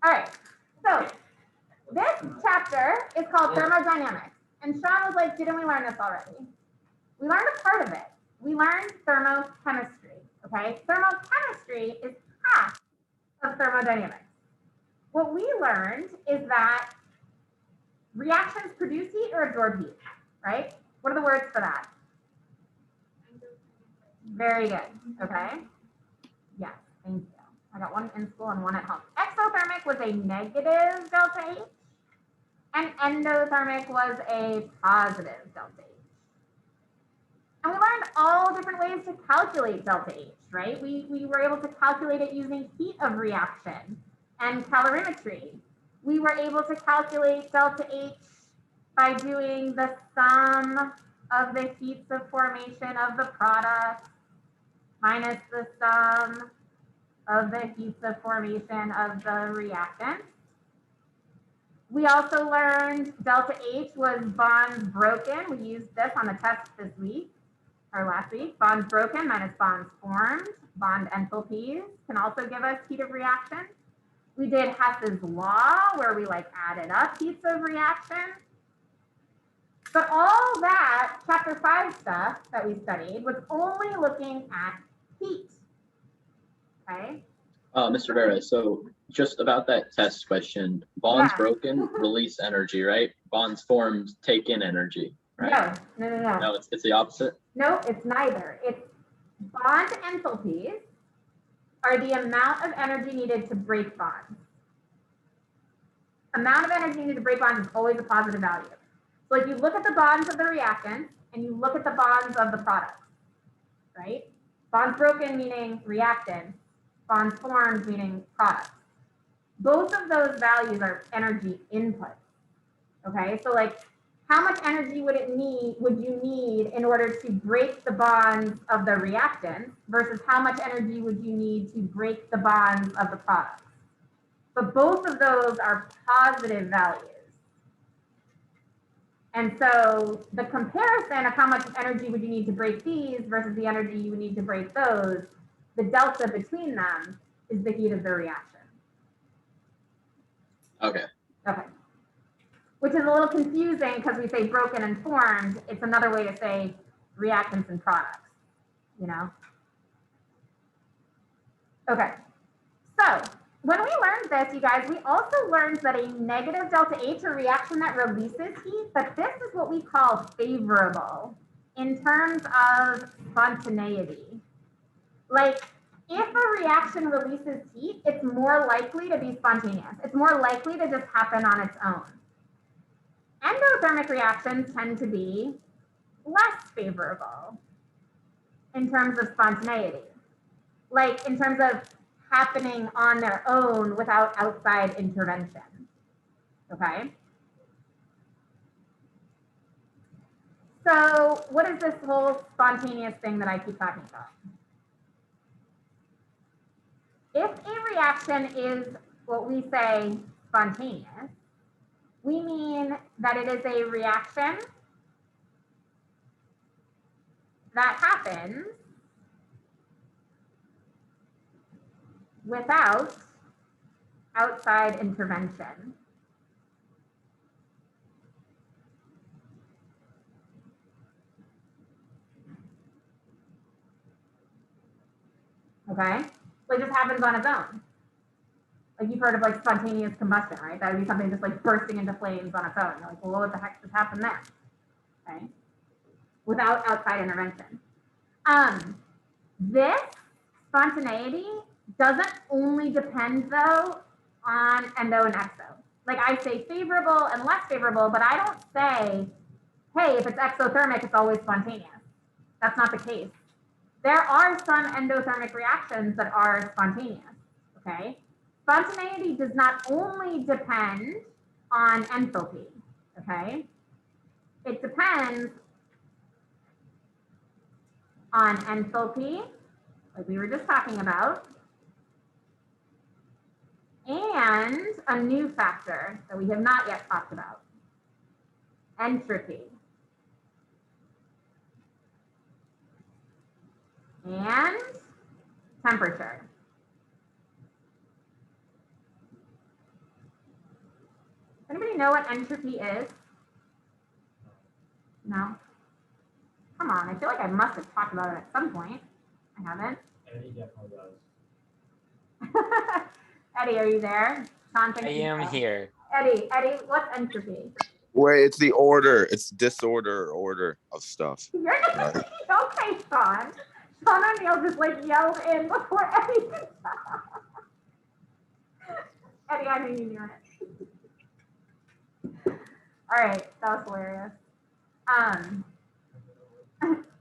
All right, so this chapter is called Thermodynamics. And Sean was like, didn't we learn this already? We learned a part of it. We learned thermochemistry, okay? Thermochemistry is half of thermodynamics. What we learned is that reactions produce heat or absorb heat, right? What are the words for that? Very good, okay? Yes, thank you. I got one in school and one at home. Exothermic was a negative delta H, and endothermic was a positive delta H. And we learned all different ways to calculate delta H, right? We were able to calculate it using heat of reaction and calorimetry. We were able to calculate delta H by doing the sum of the heats of formation of the product minus the sum of the heats of formation of the reactant. We also learned delta H was bonds broken. We used this on the test this week, or last week. Bonds broken minus bonds formed. Bond enthalpies can also give us heat of reaction. We did Hess's law, where we added up heats of reaction. But all that chapter 5 stuff that we studied was only looking at heat, okay? Mr. Vera, so just about that test question, bonds broken release energy, right? Bonds formed take in energy, right? No. No, it's the opposite? No, it's neither. It's bond enthalpies are the amount of energy needed to break bonds. Amount of energy needed to break bonds is always a positive value. So if you look at the bonds of the reactants and you look at the bonds of the products, right? Bonds broken meaning reactants, bonds formed meaning products. Both of those values are energy inputs. Okay, so how much energy would you need in order to break the bonds of the reactants versus how much energy would you need to break the bonds of the products? But both of those are positive values. And so the comparison of how much energy would you need to break these versus the energy you would need to break those, the delta between them is the heat of the reaction. Okay. Okay. Which is a little confusing because we say broken and formed. It's another way to say reactants and products, you know? Okay. So when we learned this, you guys, we also learned that a negative delta H, a reaction that releases heat, that this is what we call favorable in terms of spontaneity. If a reaction releases heat, it's more likely to be spontaneous. It's more likely to just happen on its own. Endothermic reactions tend to be less favorable in terms of spontaneity. In terms of happening on their own without outside intervention, okay? So what is this whole spontaneous thing that I keep talking about? If a reaction is what we say spontaneous, we mean that it is a reaction that happens without outside intervention. Okay? It just happens on its own. You've heard of spontaneous combustion, right? That would be something just bursting into flames on its own. You're like, well, what the heck just happened there? Okay? Without outside intervention. This spontaneity doesn't only depend though on endo and exo. I say favorable and less favorable, but I don't say, hey, if it's exothermic, it's always spontaneous. That's not the case. There are some endothermic reactions that are spontaneous, okay? Spontaneity does not only depend on enthalpy, okay? It depends on enthalpy, like we were just talking about, and a new factor that we have not yet talked about, entropy. And temperature. anybody know what entropy is? No? Come on, I feel like I must have talked about it at some point. I haven't. Eddie definitely does. Eddie, are you there? Sean, I am here. Eddie, what's entropy? Wait, it's the order. It's disorder or order of stuff. You're Right. okay, Sean. Sean O'Neill just like yelled in before Eddie could talk. Eddie, I knew you knew it. All right, that was hilarious.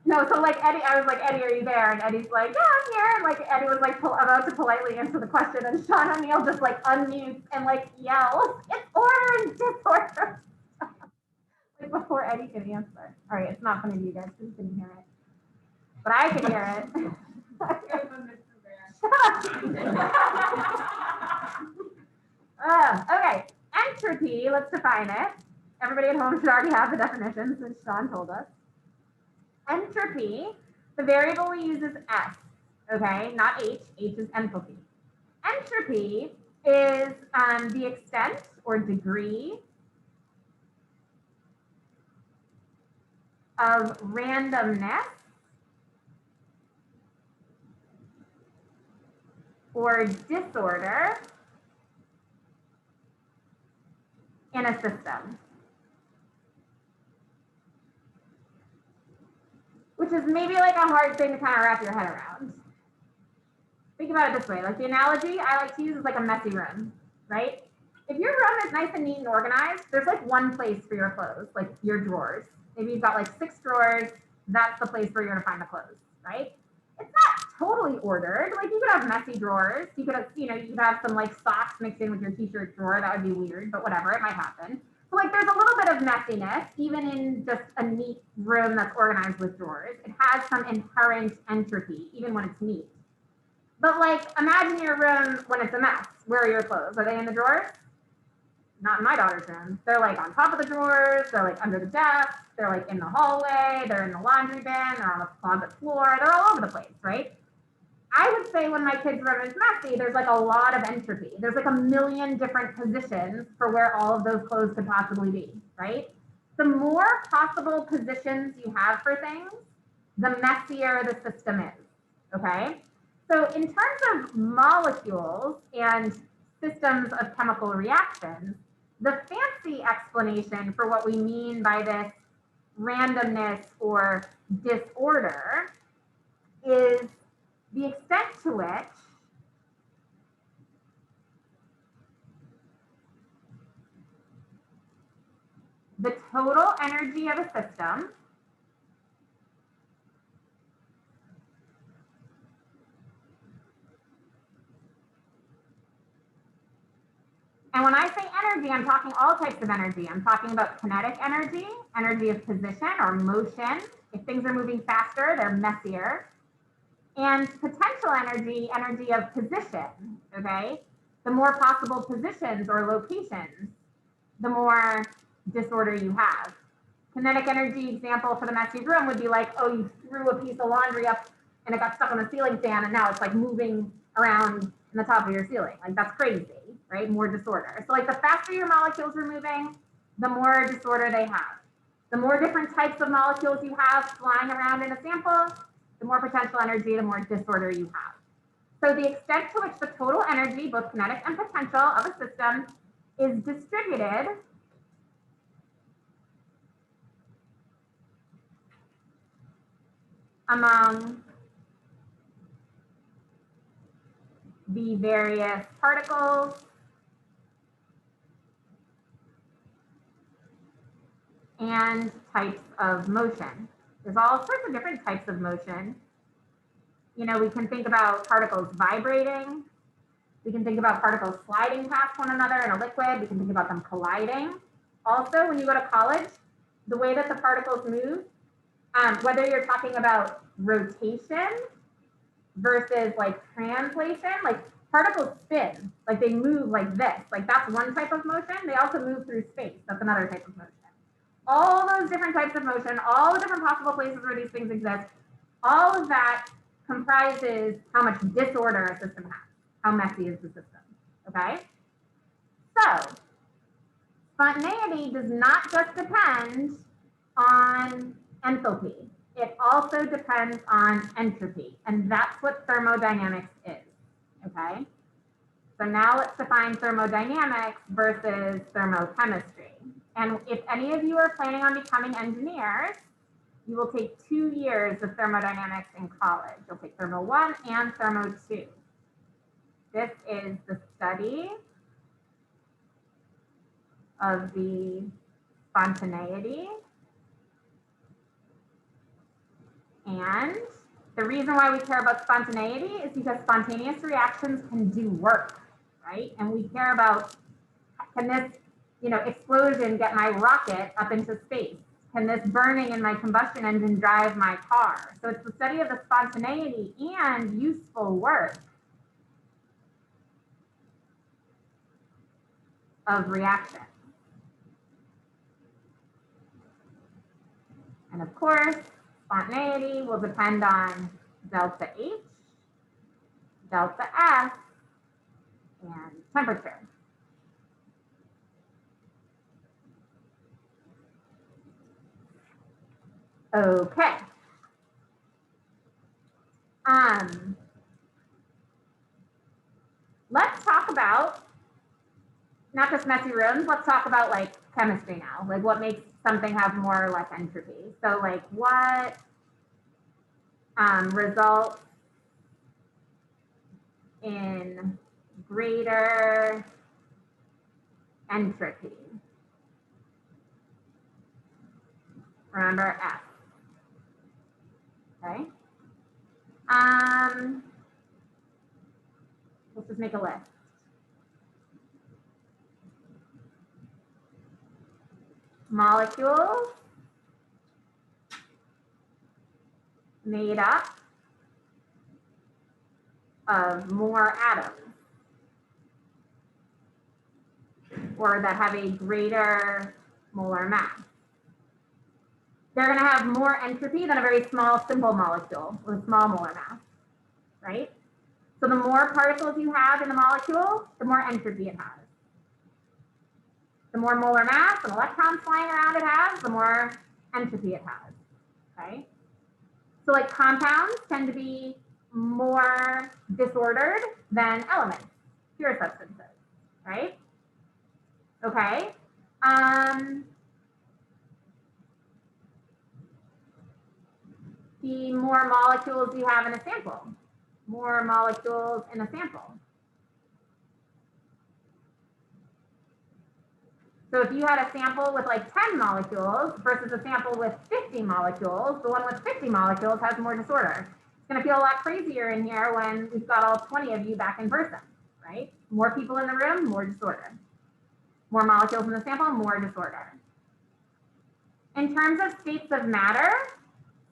No, so like Eddie, I was like, Eddie, are you there? And Eddie's like, yeah, I'm here. And like Eddie was like about to politely answer the question, and Sean O'Neill just like unmutes and like yells, it's order and disorder. Like before Eddie could answer. All right, it's not funny to you guys because you couldn't hear it, but I could hear it. Okay, entropy. Let's define it. Everybody at home should already have the definition since Sean told us. Entropy, the variable we use is S, okay, not H. H is enthalpy. Entropy is the extent or degree of randomness or disorder in a system. Which is maybe like a hard thing to kind of wrap your head around. Think about it this way, like the analogy I like to use is like a messy room, right? If your room is nice and neat and organized, there's like one place for your clothes, like your drawers. Maybe you've got like 6 drawers, that's the place where you're gonna find the clothes, right? It's not totally ordered. Like you could have messy drawers. You could have, you could have some like socks mixed in with your t-shirt drawer. That would be weird, but whatever, it might happen. So like there's a little bit of messiness, even in just a neat room that's organized with drawers. It has some inherent entropy, even when it's neat. But like imagine your room when it's a mess. Where are your clothes? Are they in the drawers? Not in my daughter's room. They're like on top of the drawers, they're like under the desk, they're like in the hallway, they're in the laundry bin, they're on the closet floor, they're all over the place, right? I would say when my kid's room is messy, there's like a lot of entropy. There's like a million different positions for where all of those clothes could possibly be, right? The more possible positions you have for things, the messier the system is, okay? So in terms of molecules and systems of chemical reactions, the fancy explanation for what we mean by this randomness or disorder is the extent to which the total energy of a system and when I say energy, I'm talking all types of energy. I'm talking about kinetic energy, energy of position or motion. If things are moving faster, they're messier. And potential energy, energy of position, okay? The more possible positions or locations, the more disorder you have. Kinetic energy example for the messy room would be like, oh, you threw a piece of laundry up and it got stuck on the ceiling fan and now it's like moving around in the top of your ceiling. Like that's crazy, right? More disorder. So like the faster your molecules are moving, the more disorder they have. The more different types of molecules you have flying around in a sample, the more potential energy, the more disorder you have. So the extent to which the total energy, both kinetic and potential of a system is distributed among the various particles and types of motion. There's all sorts of different types of motion. We can think about particles vibrating. We can think about particles sliding past one another in a liquid. We can think about them colliding. Also, when you go to college, the way that the particles move, whether you're talking about rotation versus like translation, like particles spin, like they move like this. Like that's one type of motion. They also move through space. That's another type of motion. All those different types of motion, all the different possible places where these things exist, all of that comprises how much disorder a system has. How messy is the system, okay? So, Spontaneity does not just depend on enthalpy. It also depends on entropy, and that's what thermodynamics is, okay? So now let's define thermodynamics versus thermochemistry. And if any of you are planning on becoming engineers, you will take 2 years of thermodynamics in college. You'll take Thermo 1 and Thermo 2. This is the study of the spontaneity. And the reason why we care about spontaneity is because spontaneous reactions can do work, right? And we care about, can this, explosion get my rocket up into space? Can this burning in my combustion engine drive my car? So it's the study of the spontaneity and useful work of reactions. And of course, spontaneity will depend on delta H, delta S, and temperature. Okay. Let's talk about not just messy rooms, let's talk about like chemistry now. Like what makes something have more or less entropy. So like what results in greater entropy? Remember F. Okay. Let's just make a list. Molecules made up of more atoms, or that have a greater molar mass. They're going to have more entropy than a very small, simple molecule with a small molar mass, right? So the more particles you have in the molecule, the more entropy it has. The more molar mass and electrons flying around it has, the more entropy it has, okay? So like compounds tend to be more disordered than elements, pure substances, right? Okay. The more molecules you have in a sample, more molecules in a sample. So if you had a sample with like 10 molecules versus a sample with 50 molecules, the one with 50 molecules has more disorder. It's going to feel a lot crazier in here when we've got all 20 of you back in person, right? More people in the room, more disorder. More molecules in the sample, more disorder. In terms of states of matter,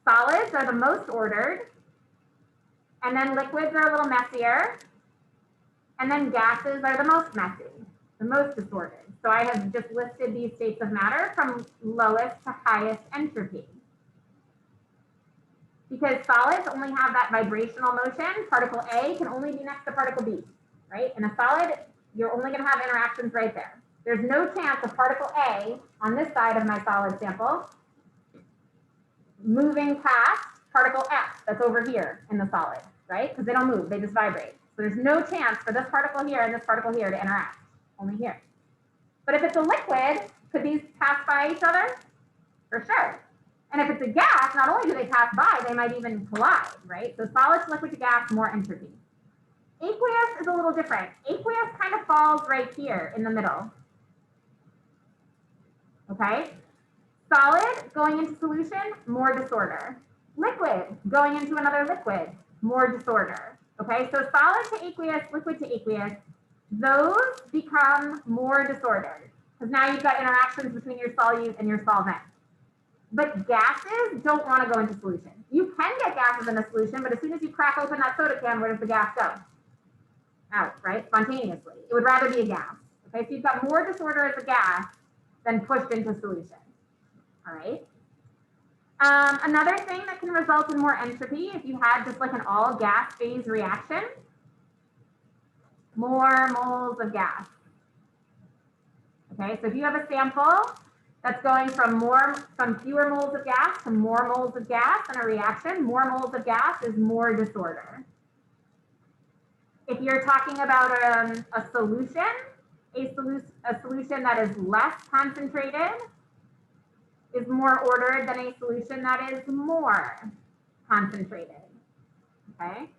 solids are the most ordered, and then liquids are a little messier, and then gases are the most messy, the most disordered. So I have just listed these states of matter from lowest to highest entropy. Because solids only have that vibrational motion, particle A can only be next to particle B, right? In a solid, you're only going to have interactions right there. There's no chance of particle A on this side of my solid sample moving past particle F that's over here in the solid, right? Because they don't move, they just vibrate. So there's no chance for this particle here and this particle here to interact, only here. But if it's a liquid, could these pass by each other? For sure. And if it's a gas, not only do they pass by, they might even collide, right? So solid to liquid to gas, more entropy. Aqueous is a little different. Aqueous kind of falls right here in the middle. Okay? Solid going into solution, more disorder. Liquid going into another liquid, more disorder. Okay, so solid to aqueous, liquid to aqueous, those become more disordered because now you've got interactions between your solute and your solvent. But gases don't want to go into solution. You can get gases in a solution, but as soon as you crack open that soda can, where does the gas go? Out, right? Spontaneously. It would rather be a gas. Okay, so you've got more disorder as a gas than pushed into solution. All right. Another thing that can result in more entropy, if you had just like an all gas phase reaction, more moles of gas. Okay, so if you have a sample that's going from fewer moles of gas to more moles of gas in a reaction, more moles of gas is more disorder. If you're talking about a solution that is less concentrated is more ordered than a solution that is more concentrated, okay?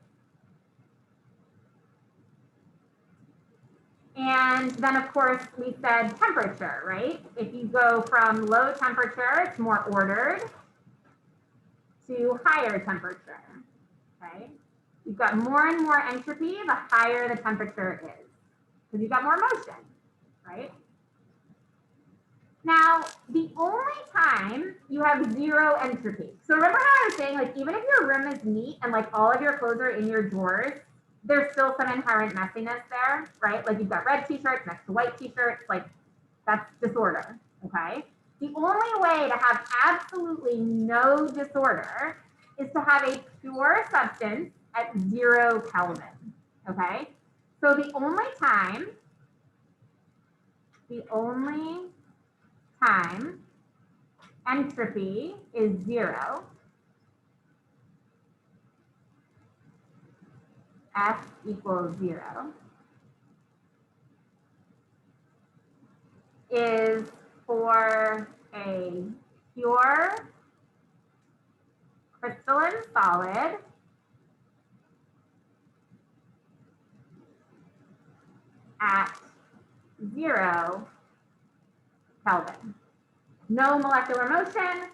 And then of course we said temperature, right? If you go from low temperature, it's more ordered, to higher temperature, okay? You've got more and more entropy the higher the temperature is, because you've got more motion, right? Now, the only time you have zero entropy, so remember how I was saying, like, even if your room is neat and like all of your clothes are in your drawers, there's still some inherent messiness there, right? Like you've got red t-shirts next to white t-shirts, like that's disorder, okay? The only way to have absolutely no disorder is to have a pure substance at 0 Kelvin, okay? So the only time entropy is 0, F equals 0, is for a pure crystalline solid at 0 Kelvin. No molecular motion,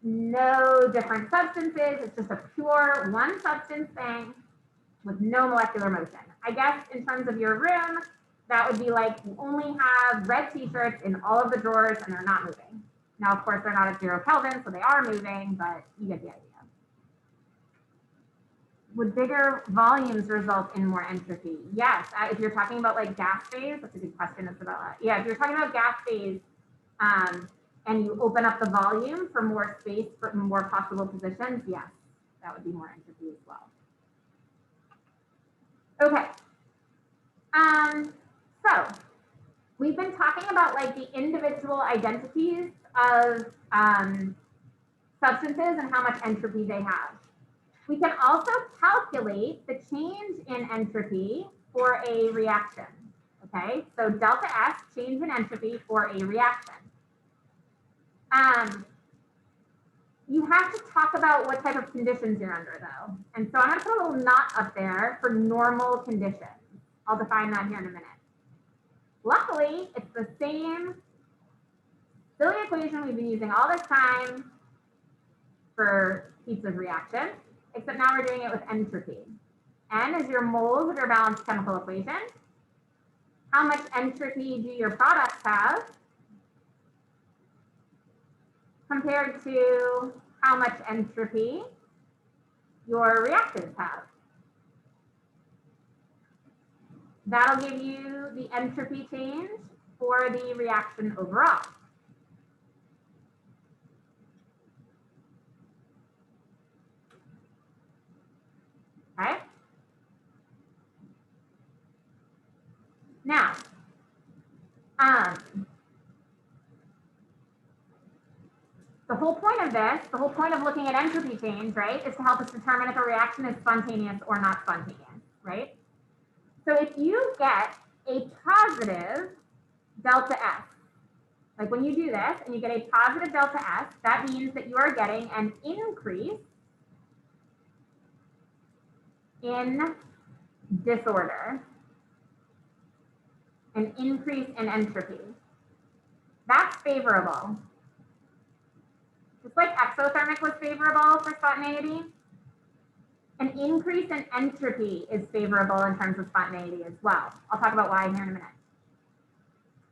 no different substances. It's just a pure one substance thing with no molecular motion. I guess in terms of your room, that would be like you only have red t-shirts in all of the drawers and they're not moving. Now, of course, they're not at 0 Kelvin, so they are moving, but you get the idea. Would bigger volumes result in more entropy? Yes, if you're talking about like gas phase, that's a good question, Isabella. Yeah, if you're talking about gas phase, and you open up the volume for more space for more possible positions, yes, that would be more entropy as well. Okay. So we've been talking about like the individual identities of substances and how much entropy they have. We can also calculate the change in entropy for a reaction. Okay, so delta S, change in entropy for a reaction. You have to talk about what type of conditions you're under though. And so I'm gonna put a little knot up there for normal conditions. I'll define that here in a minute. Luckily, it's the same silly equation we've been using all this time for heaps of reaction, except now we're doing it with entropy. N is your moles of your balanced chemical equation. How much entropy do your products have compared to how much entropy your reactants have? That'll give you the entropy change for the reaction overall. Okay. Now, the whole point of this, the whole point of looking at entropy change, right, is to help us determine if a reaction is spontaneous or not spontaneous, right? So if you get a positive delta S, like when you do this and you get a positive delta S, that means that you are getting an increase in disorder, an increase in entropy. That's favorable. Just like exothermic was favorable for spontaneity, an increase in entropy is favorable in terms of spontaneity as well. I'll talk about why here in a minute.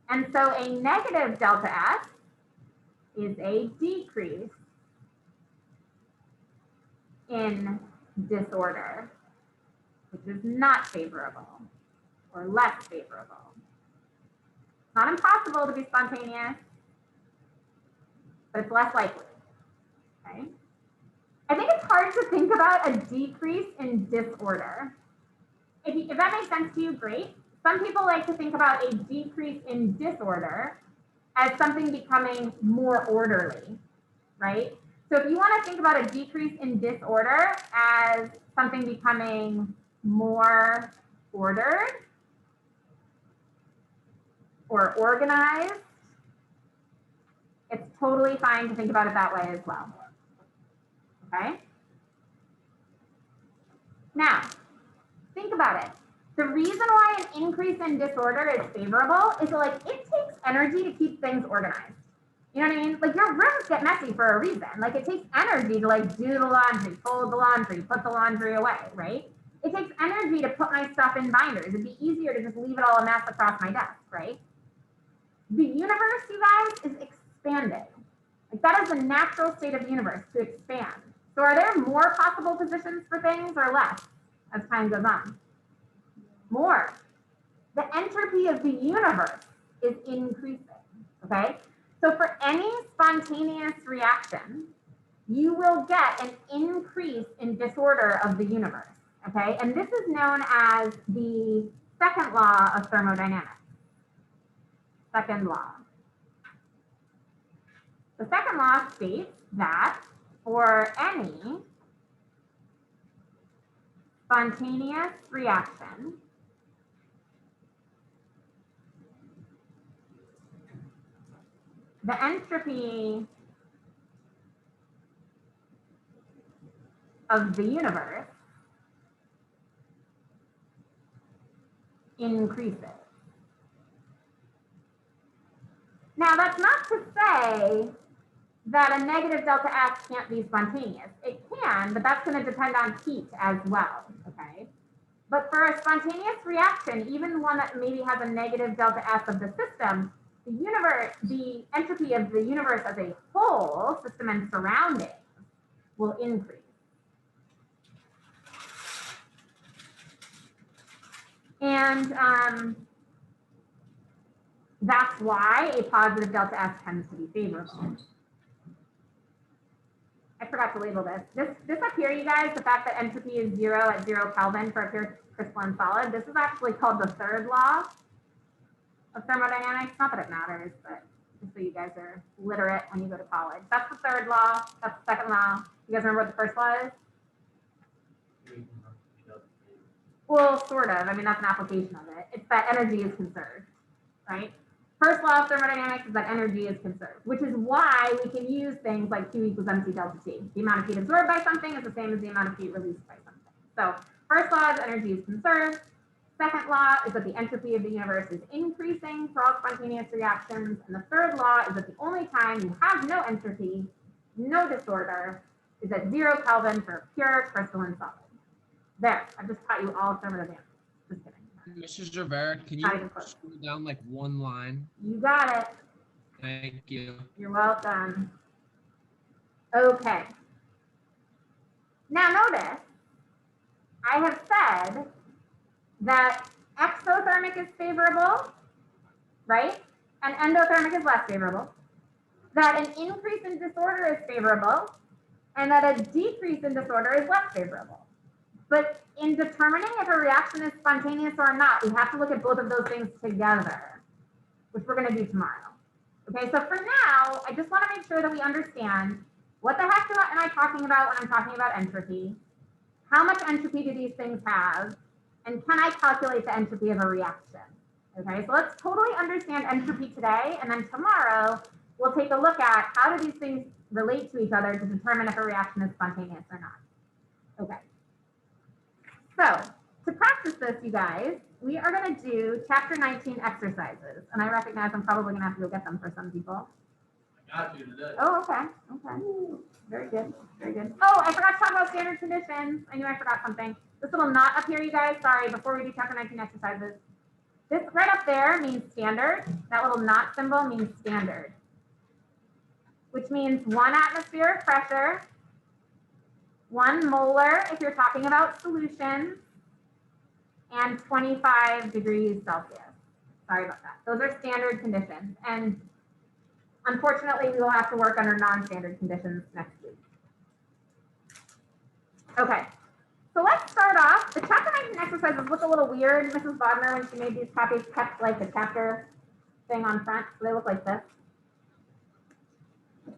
And so a negative delta S is a decrease in disorder, which is not favorable or less favorable. It's not impossible to be spontaneous, but it's less likely, okay? I think it's hard to think about a decrease in disorder. If that makes sense to you, great. some people like to think about a decrease in disorder as something becoming more orderly, right? So if you want to think about a decrease in disorder as something becoming more ordered or organized, it's totally fine to think about it that way as well. Okay? Now, think about it. The reason why an increase in disorder is favorable is that, like, it takes energy to keep things organized. You know what I mean? Like, your rooms get messy for a reason. Like, it takes energy to, like, do the laundry, fold the laundry, put the laundry away, right? It takes energy to put my stuff in binders. It'd be easier to just leave it all a mess across my desk, right? The universe, you guys, is expanding. Like, that is the natural state of the universe, to expand. So are there more possible positions for things or less as time goes on? More. The entropy of the universe is increasing, okay? So for any spontaneous reaction, you will get an increase in disorder of the universe, okay? And this is known as the second law of thermodynamics. Second law. The second law states that for any spontaneous reaction, the entropy of the universe increases. Now, that's not to say that a negative delta S can't be spontaneous. It can, but that's going to depend on heat as well, okay? But for a spontaneous reaction, even one that maybe has a negative delta S of the system, the universe, the entropy of the universe as a whole, system and surroundings, will increase. And that's why a positive delta S tends to be favorable. I forgot to label this. This up here, you guys, the fact that entropy is 0 at 0 Kelvin for a pure crystalline solid, this is actually called the third law of thermodynamics. Not that it matters, but just so you guys are literate when you go to college. That's the third law. That's the second law. You guys remember what the first law is? Well, sort of. I mean, that's an application of it. It's that energy is conserved, right? First law of thermodynamics is that energy is conserved, which is why we can use things like Q equals mc delta T. The amount of heat absorbed by something is the same as the amount of heat released by something. So first law is energy is conserved. Second law is that the entropy of the universe is increasing for all spontaneous reactions. And the third law is that the only time you have no entropy, no disorder, is at 0 Kelvin for a pure crystalline solid. There, I've just taught you all thermodynamics. Just kidding. Mrs. Rivera, can you scroll down like one line? You got it. Thank you. You're welcome. Okay. Now notice, I have said that exothermic is favorable, right? And endothermic is less favorable. That an increase in disorder is favorable, and that a decrease in disorder is less favorable. But in determining if a reaction is spontaneous or not, we have to look at both of those things together, which we're going to do tomorrow. Okay, so for now, I just want to make sure that we understand what the heck am I talking about when I'm talking about entropy? How much entropy do these things have? And can I calculate the entropy of a reaction? Okay, so let's totally understand entropy today, and then tomorrow we'll take a look at how do these things relate to each other to determine if a reaction is spontaneous or not. Okay. So to practice this, you guys, we are going to do chapter 19 exercises. And I recognize I'm probably going to have to go get them for some people. I got you today. Oh, okay. Okay. Very good. Very good. Oh, I forgot to talk about standard conditions. I knew I forgot something. This little knot up here, you guys, sorry, before we do chapter 19 exercises. This right up there means standard. That little knot symbol means standard, which means 1 atmospheric pressure, 1 molar if you're talking about solutions, and 25 degrees Celsius. Sorry about that. Those are standard conditions. And unfortunately, we will have to work under non-standard conditions next week. Okay, so So let's start off. The chapter 19 exercises look a little weird. Mrs. Bodmer, when she made these copies, kept like the chapter thing on front. So they look like this. All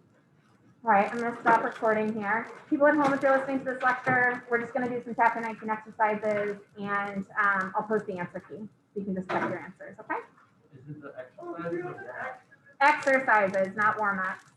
right, I'm going to stop recording here. People at home, if you're listening to this lecture, we're just going to do some chapter 19 exercises, and I'll post the answer key. So you can just check your answers, okay? Is it the exercise or the Exercises, not warm-ups.